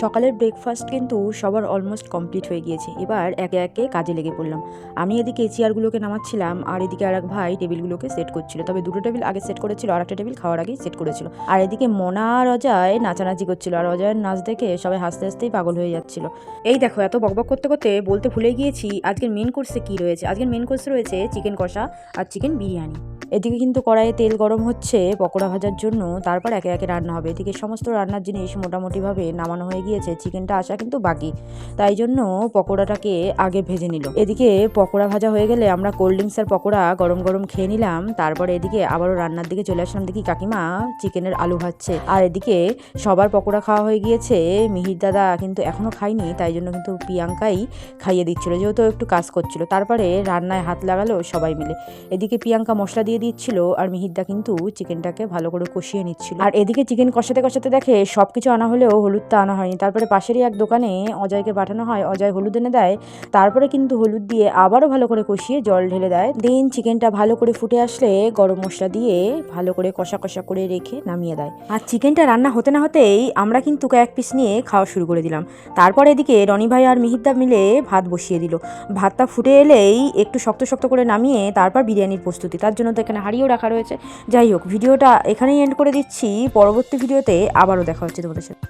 সকালের ব্রেকফাস্ট কিন্তু সবার অলমোস্ট কমপ্লিট হয়ে গিয়েছে। এবার একে একে কাজে লেগে পড়লাম। আমি এদিকে চেয়ারগুলোকে নামাচ্ছিলাম আর এদিকে আর এক ভাই টেবিলগুলোকে সেট করছিল। তবে দুটো টেবিল আগে সেট করেছিল আর একটা টেবিল খাওয়ার আগেই সেট করেছিল। আর এদিকে মোনা আর অজয় নাচানাচি করছিল আর অজয়ের নাচ দেখে সবাই হাসতে হাসতেই পাগল হয়ে যাচ্ছিল। এই দেখো, এত বকবক করতে করতে বলতে ভুলে গিয়েছি আজকের মেন কোর্সে কি রয়েছে। আজকের মেন কোর্সে রয়েছে চিকেন কষা আর চিকেন বিরিয়ানি। এদিকে কিন্তু কড়াইয়ে তেল গরম হচ্ছে পকোড়া ভাজার জন্য, তারপর একে একে রান্না হবে। এদিকে সমস্ত রান্নার জিনিস মোটামুটিভাবে নামানো হয়ে গিয়েছে, চিকেনটা আসা কিন্তু বাকি, তাই জন্য পকোড়াটাকে আগে ভেজে নিল। এদিকে পকোড়া ভাজা হয়ে গেলে আমরা কোল্ড ড্রিঙ্কস আর পকোড়া গরম গরম খেয়ে নিলাম। তারপরে এদিকে আবারও রান্নার দিকে চলে আসলাম, দেখি কাকিমা চিকেনের আলু ভাজছে। আর এদিকে সবার পকোড়া খাওয়া হয়ে গিয়েছে, মিহির দাদা কিন্তু এখনো খায়নি, তাই জন্য কিন্তু প্রিয়াঙ্কাই খাইয়ে দিচ্ছিল, যেহেতু একটু কাজ করছিল। তারপরে রান্নায় হাত লাগালো সবাই মিলে। এদিকে প্রিয়াঙ্কা মশলা দিয়ে দিচ্ছিল আর মিহিরদা কিন্তু চিকেনটাকে ভালো করে কষিয়ে নিচ্ছিল। আর এদিকে চিকেন কষাতে কষাতে দেখে সবকিছু আনা হলেও হলুদটা আনা হয়নি। তারপরে পাশেরই এক দোকানে অজয়কে পাঠানো হয়, অজয় হলুদ এনে দেয়। তারপরে কিন্তু হলুদ দিয়ে আবারও ভালো করে কষিয়ে জল ঢেলে দেয়। দেন চিকেনটা ভালো করে ফুটে আসলে গরম মশলা দিয়ে ভালো করে কষা কষা করে রেখে নামিয়ে দেয়। আর চিকেনটা রান্না হতে না হতেই আমরা কিন্তু কয়েক পিস নিয়ে খাওয়া শুরু করে দিলাম। তারপর এদিকে রনি ভাই আর মিহিরদা মিলে ভাত বসিয়ে দিল। ভাতটা ফুটে এলেই একটু শক্ত শক্ত করে নামিয়ে তারপর বিরিয়ানির প্রস্তুতি, তার জন্য তো এখানে হাঁড়িও রাখা রয়েছে। যাই হোক, ভিডিওটা এখানেই এন্ড করে দিচ্ছি। পরবর্তী ভিডিওতে আবারও দেখা হচ্ছে তোমাদের সাথে।